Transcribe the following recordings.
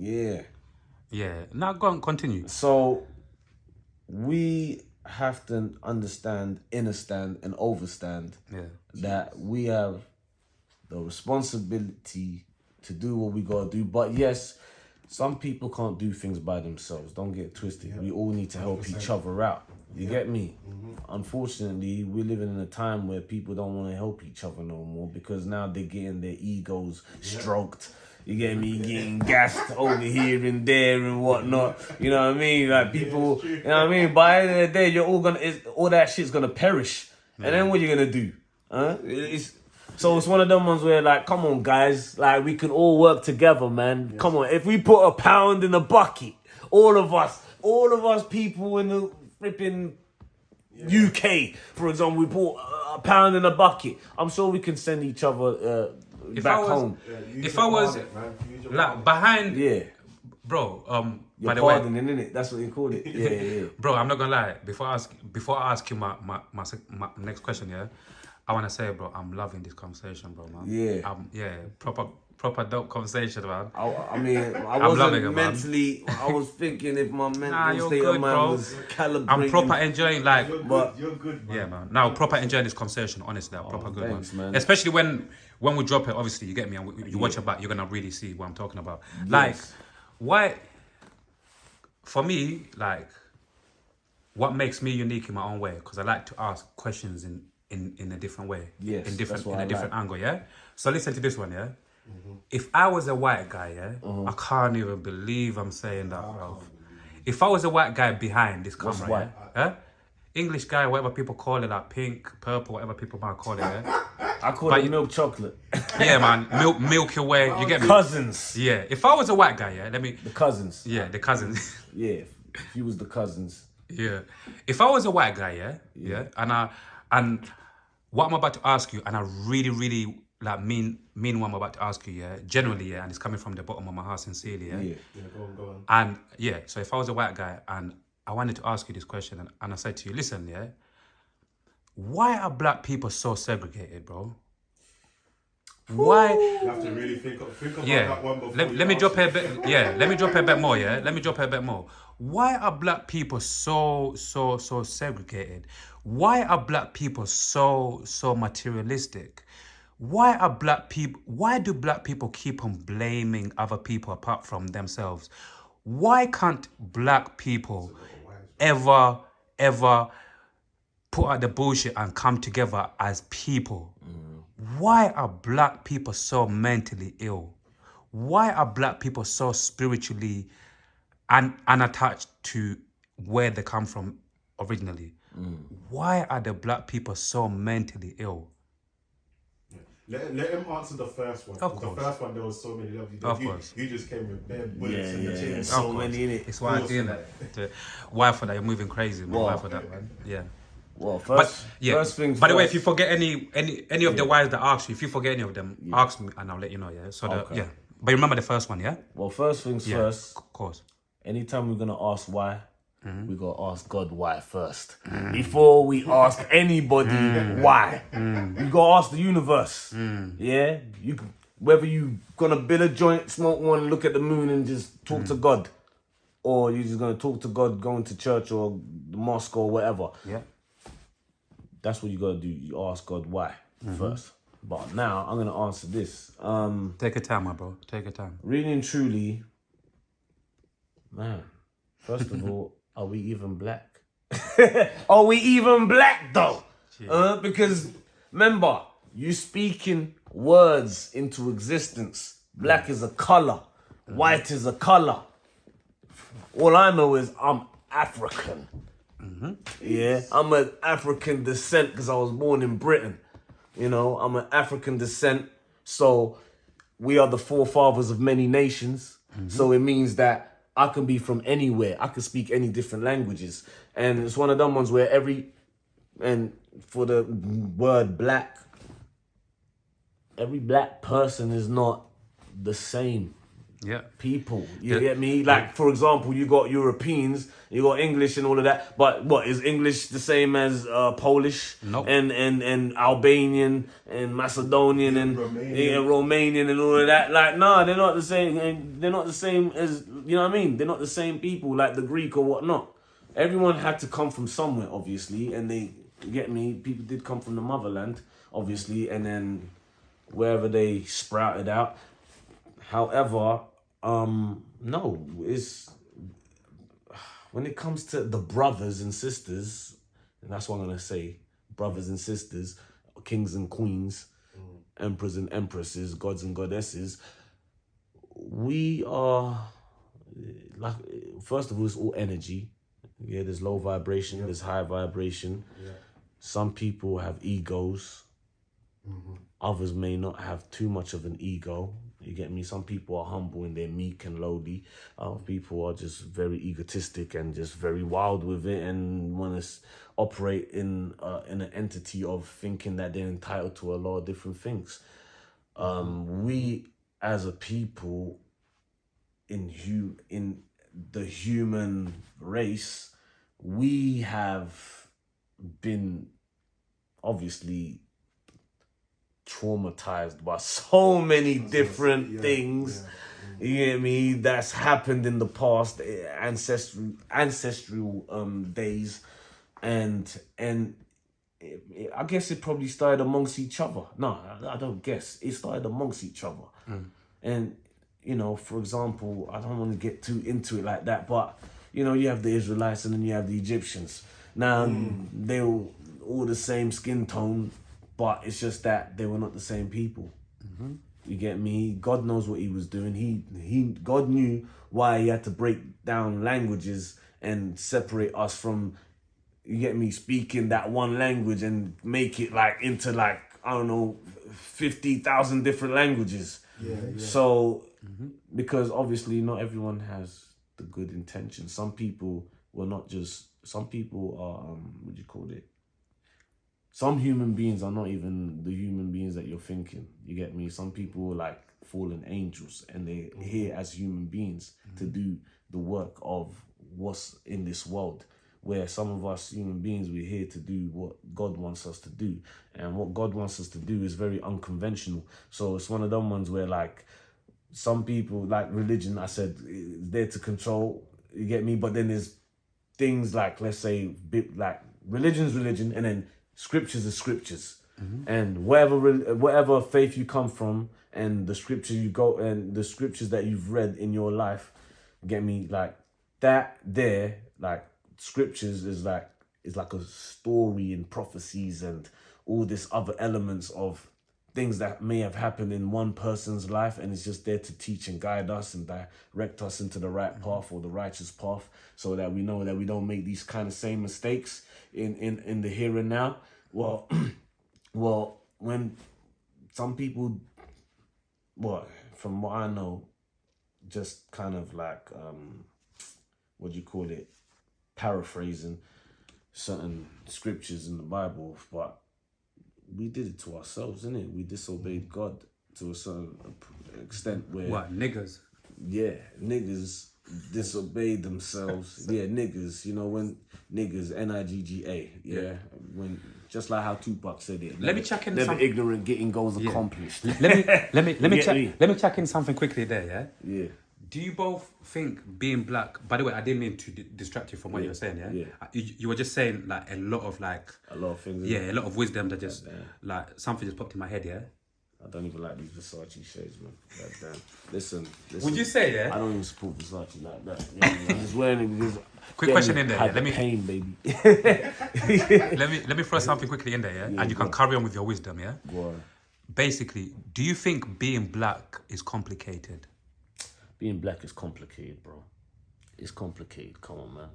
Yeah. Yeah. Now go on, continue. So we have to understand, understand, and overstand that we have the responsibility to do what we gotta do. But yes, some people can't do things by themselves. Don't get twisted. Yeah. We all need to help 100%. Each other out. You get me? Unfortunately, we're living in a time where people don't want to help each other no more because now they're getting their egos stroked. You get me? Getting gassed over here and there and whatnot. You know what I mean? Like people, you know what I mean? By the end of the day, you're all all that shit's gonna perish. And then what you gonna do? Huh? So it's one of them ones where, like, come on, guys, like, we can all work together, man. Yes. Come on, if we put £1 in a bucket, all of us people in the flipping UK, for example, we put £1 in a bucket. I'm sure we can send each other back home. If I was like behind, bro, you're pardoning, innit? That's what you call it. Yeah. Bro, I'm not gonna lie. Before I ask you my next question, I want to say, bro, I'm loving this conversation, bro, man. Proper dope conversation, man. I mean, I wasn't mentally, I was thinking if my mental state of mind was calibrated. I'm proper enjoying, like, you're good, man. Yeah, man. Now, proper enjoying this conversation, honestly, proper good, thanks, man. Especially when we drop it, obviously, you get me, and you watch it back, you're going to really see what I'm talking about. Yes. Like, why, for me, like, what makes me unique in my own way, because I like to ask questions in a different way, in a different angle, yeah. So listen to this one, yeah. If I was a white guy, I can't even believe I'm saying that, bro. If I was a white guy behind this camera, English guy, whatever people call it, like pink, purple, whatever people might call it, I call it milk chocolate. Yeah, man, Milky Way. You get me? Cousins. Yeah. If I was a white guy, the cousins. Yeah, the cousins. Yeah, if he was the cousins. Yeah. If I was a white guy, and what I'm about to ask you, and I really, really like mean what I'm about to ask you, generally, and it's coming from the bottom of my heart sincerely, go on. And so if I was a white guy and I wanted to ask you this question, and I said to you, listen, why are black people so segregated, bro? Why? You have to really think about that one before. Let me drop a bit. Yeah, let me drop a bit more. Yeah, let me drop a bit more. Why are black people so segregated? Why are black people so materialistic? Why do black people keep on blaming other people apart from themselves? Why can't black people ever put out the bullshit and come together as people? Why are black people so mentally ill? Why are black people so spiritually unattached to where they come from originally? Why are the black people so mentally ill? Let him answer the first one. Of course. The first one, there was so many levels. Of course. You just came with bare bullets in the chin. So many in it. It's why I'm doing that. Why for that? You're moving crazy, man. Why for that, man? Yeah. Well, first things by the way, if you forget any of the whys that I asked you, if you forget any of them, ask me and I'll let you know, So but remember the first one, Well, first things first. Of course. Anytime we're gonna ask why, we gotta ask God why first. Before we ask anybody why. You gotta ask the universe. Yeah? Whether you gonna build a joint, smoke one, look at the moon and just talk to God. Or you're just gonna talk to God going to church or the mosque or whatever. Yeah. That's what you gotta do. You ask God why first. But now I'm gonna answer this. Take your time, my bro. Take your time. Really and truly, man, first of all, are we even black? Are we even black though? Because remember, you speaking words into existence. Black is a color. White is a color. All I know is I'm African. Yeah, I'm an African descent because I was born in Britain. You know, I'm an African descent. So we are the forefathers of many nations. So it means that I can be from anywhere. I can speak any different languages. And it's one of them ones where for the word black, every black person is not the same. people. You get me? Like, for example, you got Europeans, you got English and all of that. But what, is English the same as Polish? Nope. And Albanian and Macedonian and Romanian and all of that? Like, nah, they're not the same. They're not the same as, you know what I mean? They're not the same people like the Greek or whatnot. Everyone had to come from somewhere, obviously, and you get me? People did come from the motherland, obviously, and then wherever they sprouted out. However, no, it's when it comes to the brothers and sisters, and that's what I'm gonna say, brothers and sisters, kings and queens, emperors and empresses, gods and goddesses, we are like, first of all, it's all energy. Yeah, there's low vibration, there's high vibration. Yeah. Some people have egos. Others may not have too much of an ego. You get me? Some people are humble and they're meek and lowly. Other people are just very egotistic and just very wild with it and want to operate in an entity of thinking that they're entitled to a lot of different things. We as a people in the human race, we have been obviously traumatized by so many different things. You get me? That's happened in the past, ancestral days, and I guess it probably started amongst each other. No, I don't guess. It started amongst each other, and you know, for example, I don't want to get too into it like that, but you know, you have the Israelites and then you have the Egyptians. Now they were all the same skin tone. But it's just that they were not the same people. You get me? God knows what he was doing. God knew why he had to break down languages and separate us from, you get me, speaking that one language and make it like into like, I don't know, 50,000 different languages. So, because obviously not everyone has the good intentions. Some people are, what do you call it? Some human beings are not even the human beings that you're thinking. You get me? Some people are like fallen angels and they're here as human beings to do the work of what's in this world. Where some of us human beings, we're here to do what God wants us to do. And what God wants us to do is very unconventional. So it's one of them ones where like some people, like religion, I said, is there to control, you get me? But then there's things like, let's say, like religion's religion and then scriptures are scriptures, and whatever faith you come from, and the scripture you go, and the scriptures that you've read in your life, get me, like that there, like scriptures is like a story and prophecies and all this other elements of things that may have happened in one person's life, and it's just there to teach and guide us and direct us into the right path or the righteous path, so that we know that we don't make these kind of same mistakes in the here and now. Well, when some people, from what I know, just kind of like, what do you call it, paraphrasing certain scriptures in the Bible, but we did it to ourselves, innit? We disobeyed God to a certain extent where... What, niggas? Yeah, niggas disobeyed themselves. Yeah, niggas, you know, when niggas, N-I-G-G-A, yeah? When, just like how Tupac said it. Let me check in never ignorant, getting goals accomplished. Let me check in something quickly there, yeah? Yeah. Do you both think being black, by the way, I didn't mean to distract you from what you were saying, yeah? You were just saying like a lot of things. Yeah, a lot of wisdom that just, like, something just popped in my head, yeah? I don't even like these Versace shades, man. Goddamn. Listen. Would you say, yeah? I don't even support Versace like that. Yeah, I'm just wearing it because... Quick question in there, yeah? Let me... pain, baby. let me throw something quickly in there, yeah? And you can carry on with your wisdom, yeah? Go on. Basically, do you think being black is complicated? Being black is complicated, bro. It's complicated. Come on, man.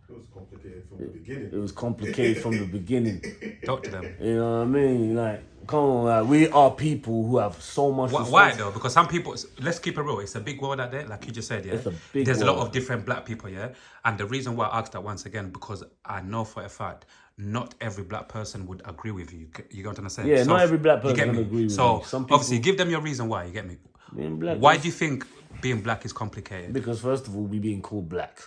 It was complicated from the beginning. It was complicated from the beginning. Talk to them. You know what I mean? Like, come on, like, we are people who have so much... Why though? Because some people, let's keep it real, it's a big world out there, like you just said, yeah? It's a big There's world. A lot of different black people, yeah? And the reason why I asked that once again, because I know for a fact, not every black person would agree with you. You get what I'm saying? Yeah, so not every black person would agree with so, me. Some people... obviously, give them your reason why, you get me? Being black. Why do you think being black is complicated? Because first of all, we being called black.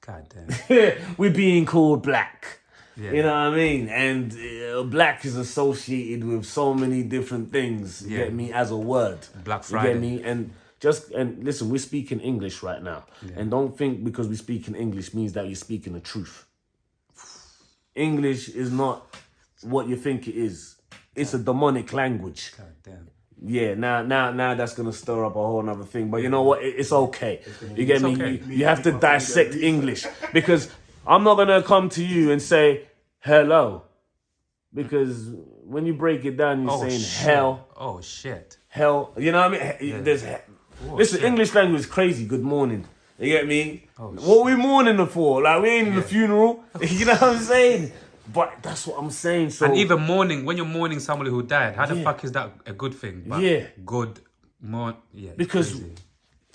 God damn. We're being called black. Yeah. You know what I mean? And black is associated with so many different things. You get me? As a word. Black Friday. You get me? And listen, we're speaking English right now. Yeah. And don't think because we speak in English means that you're speaking the truth. English is not what you think it is. It's a demonic language. God damn. Yeah, now that's gonna stir up a whole other thing. But you know what? It's okay. You get me? Okay. You have to dissect English because I'm not gonna come to you and say hello, because when you break it down, you're saying hell. Oh shit. Hell. You know what I mean? Yeah. Listen, shit. English language is crazy. Good morning. You get me? Oh, what we mourning for? Like we ain't in the funeral. You know what I'm saying? But that's what I'm saying. So, and even mourning, when you're mourning somebody who died, how the fuck is that a good thing? But good, because crazy.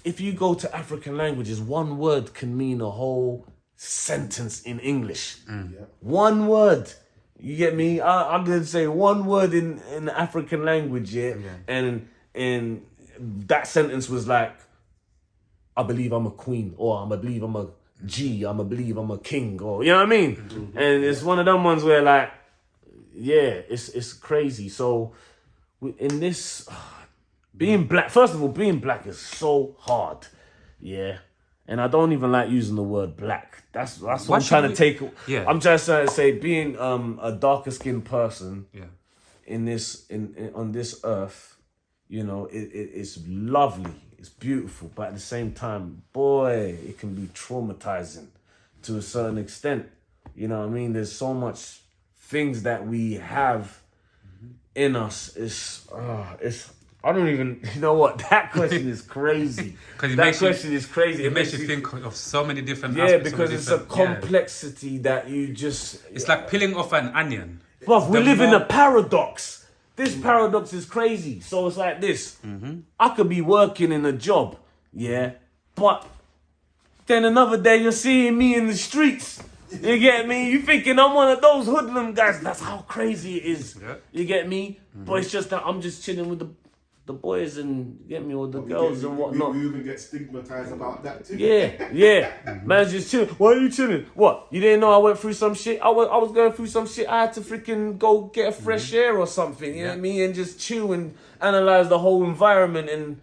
If you go to African languages, one word can mean a whole sentence in English. One word. You get me? I'm gonna say one word in the African language, and that sentence was like, I believe I'm a queen, or I believe I'm a G, I believe I'm a king, or you know what I mean? And it's one of them ones where like, it's crazy. So in this, being black, first of all, being black is so hard, and I don't even like using the word black. That's what I'm trying to take. I'm just trying to say being a darker skinned person in this on this earth, you know, it's lovely. It's beautiful, but at the same time, boy, it can be traumatizing to a certain extent. You know what I mean? There's so much things that we have in us. It's I don't even, you know what? That question is crazy. That question is crazy. It makes you think of so many different aspects. Because it's a complexity that you just... It's like peeling off an onion. Bruv, we live in a paradox. This paradox is crazy. So it's like this. I could be working in a job, but then another day you're seeing me in the streets. You get me? You thinking I'm one of those hoodlum guys. That's how crazy it is. You get me? But it's just that I'm just chilling with the boys and get me all the girls and whatnot. We even get stigmatized about that too. Man's just chilling. Why are you chilling? What? You didn't know I went through some shit? I was going through some shit. I had to freaking go get a fresh air or something. You know what I mean? And just chill and analyze the whole environment and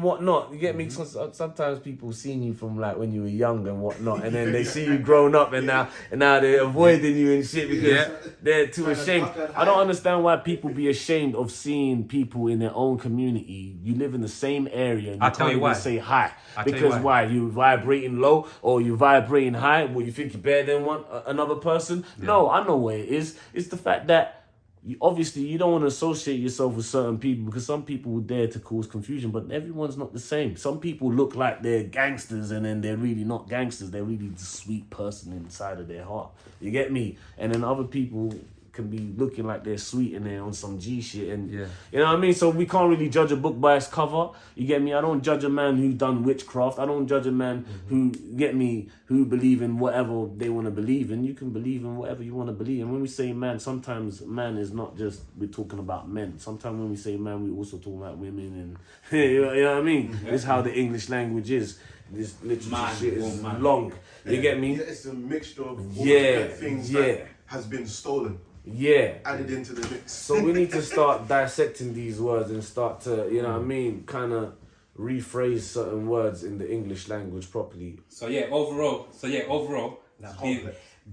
whatnot. You get me? Sometimes people seen you from like when you were young and whatnot, and then they see you grown up and now they're avoiding you and shit because they're too ashamed. I don't understand why people be ashamed of seeing people in their own community. You live in the same area and you can't even say hi. Because why? You vibrating low or you vibrating high? Well, you think you're better than another person? No, I know what it is. It's the fact that obviously, you don't want to associate yourself with certain people because some people will dare to cause confusion, but everyone's not the same. Some people look like they're gangsters and then they're really not gangsters. They're really the sweet person inside of their heart. You get me? And then other people can be looking like they're sweet and they're on some G shit. And you know what I mean? So we can't really judge a book by its cover. You get me? I don't judge a man who done witchcraft. I don't judge a man who believe in whatever they want to believe in. You can believe in whatever you want to believe. And when we say man, sometimes man is not just we're talking about men. Sometimes when we say man, we also talking about women and you know what I mean? It's how the English language is. This literature shit is long. You get me? It's a mixture of all the things that has been stolen. Added into the mix. So we need to start dissecting these words and start to, you know what I mean, kind of rephrase certain words in the English language properly. So overall,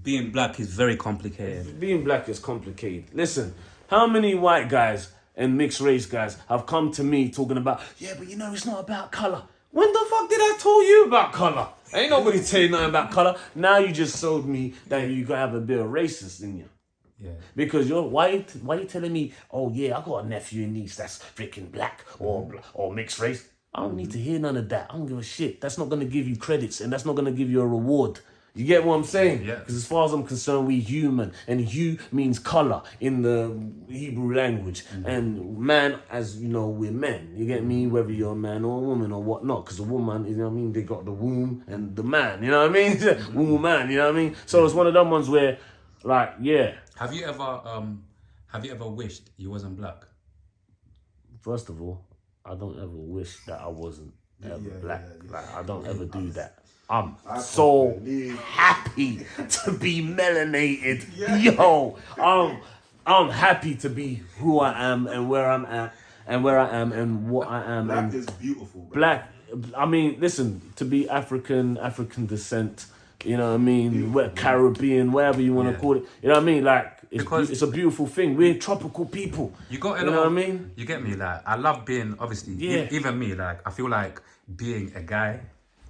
being black is very complicated. Being black is complicated. Listen, how many white guys and mixed race guys have come to me talking about, but you know, it's not about colour. When the fuck did I tell you about colour? Ain't nobody tell you nothing about colour. Now you just showed me that you gotta have a bit of racist in you. Because why you telling me, I got a nephew and niece that's freaking black or mixed race. I don't need to hear none of that. I don't give a shit. That's not gonna give you credits and that's not gonna give you a reward. You get what I'm saying? Because as far as I'm concerned, we human, and hue means color in the Hebrew language, and man, as you know, we're men. You get me? Whether you're a man or a woman or whatnot, because a woman, you know what I mean, they got the womb and the man. You know what I mean? Womb man. You know what I mean? So it's one of them ones where, like, Have you ever wished you wasn't black? First of all, I don't ever wish that I wasn't ever black. Like, I don't ever do that. I'm so happy to be melanated. Yo, I'm happy to be who I am and where I'm at and where I am and what I am. Black is beautiful. Bro. Black, I mean, listen, to be African descent, you know what I mean? Caribbean, whatever you want to call it. You know what I mean? Like, it's a beautiful thing. We're tropical people. You know what I mean? You get me? Like, I love being, obviously, even me, like, I feel like being a guy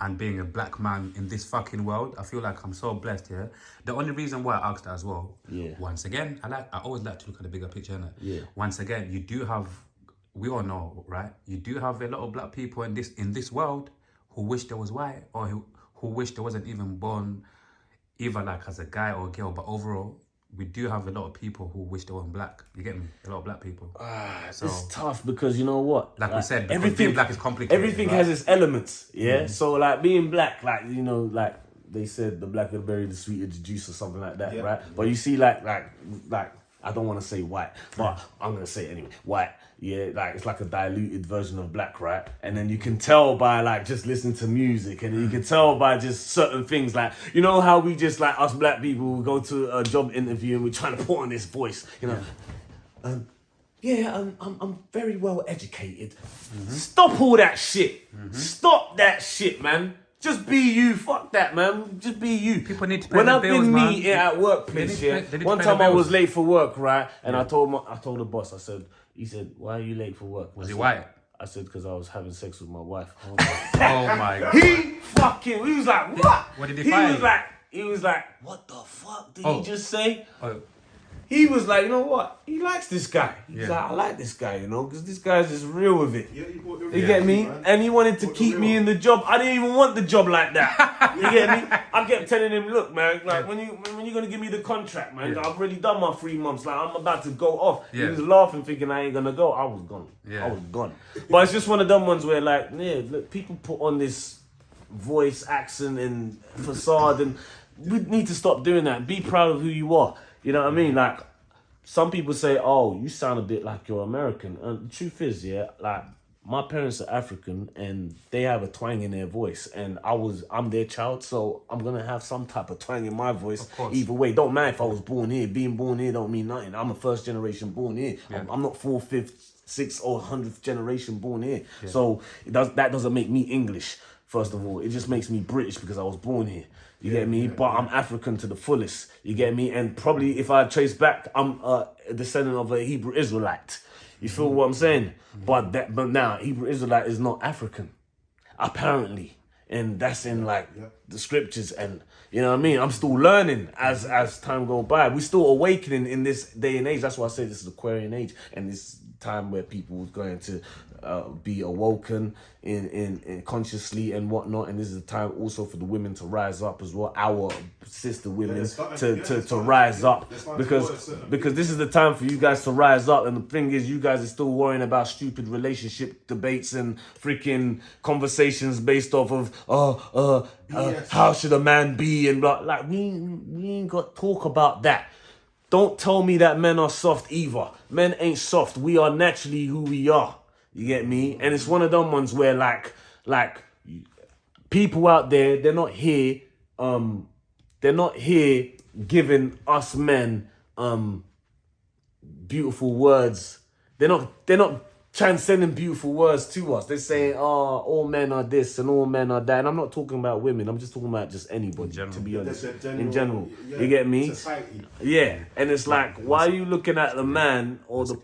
and being a black man in this fucking world, I feel like I'm so blessed, yeah? The only reason why I asked that as well, once again, I always like to look at the bigger picture, innit? Yeah. Once again, you do have, we all know, right? You do have a lot of black people in this world who wish there was white, or who wish there wasn't even born either like as a guy or a girl, but overall, we do have a lot of people who wish they weren't black. You get me? A lot of black people. So, it's tough because you know what? Like we said, being black is complicated. Everything has its elements, yeah? So like being black, like, you know, like they said the blacker the berry, the sweeter the juice or something like that, right? But you see like I don't want to say white, but I'm going to say it anyway. White, yeah, like it's like a diluted version of black, right? And then you can tell by like just listening to music, and you can tell by just certain things, like, you know how we just, like, us black people, we go to a job interview and we're trying to put on this voice, you know. I'm very well educated. Stop all that shit. Stop that shit, man. Just be you. Fuck that, man. Just be you. People need to pay when their I've bills, been man. me at workplace, one time I was late for work, right? And I told the boss, I said, he said, why are you late for work? Was he white? I said, because I was having sex with my wife. Oh my God. He was like, what? What did he find? He was like, what the fuck did he just say? Oh. He was like, you know what? He likes this guy. He's like, I like this guy, you know, because this guy's just real with it. Yeah, you get me? Man. And he wanted to keep me in the job. I didn't even want the job like that. You get me? I kept telling him, look, man, like when you gonna give me the contract, man? I've already done my 3 months. Like, I'm about to go off. He was laughing, thinking I ain't gonna go. I was gone. I was gone. But it's just one of them ones where, like, look, people put on this voice, accent, and facade, and we need to stop doing that. Be proud of who you are. You know what I mean? Like, some people say, oh, you sound a bit like you're American. And the truth is, like, my parents are African and they have a twang in their voice. And I'm their child, so I'm going to have some type of twang in my voice. Either way, don't matter if I was born here. Being born here don't mean nothing. I'm a first generation born here. Yeah. I'm not 4th, 5th, 6th or 100th generation born here. Yeah. So that doesn't make me English, first of all. It just makes me British because I was born here. You get me? But I'm African to the fullest. You get me? And probably if I trace back, I'm a descendant of a Hebrew Israelite. You feel what I'm saying? But now Hebrew Israelite is not African, apparently, and that's in like the scriptures. And you know what I mean? I'm still learning as time goes by. We're still awakening in this day and age. That's why I say this is Aquarian age, and this time where people are going to be awoken in consciously and whatnot. And this is a time also for the women to rise up as well, our sister women to rise up, because this is the time for you guys to rise up. And the thing is, you guys are still worrying about stupid relationship debates and freaking conversations based off of how should a man be, and blah. Like, we ain't got to talk about that. Don't tell me that men are soft either. Men ain't soft. We are naturally who we are. You get me? And it's one of them ones where like people out there, they're not here giving us men beautiful words. They're not transcending beautiful words to us. They're saying, all men are this and all men are that. And I'm not talking about women. I'm just talking about just anybody, to be honest. In general. You get me? Society. Yeah. And it's like, why are you looking at the man or the...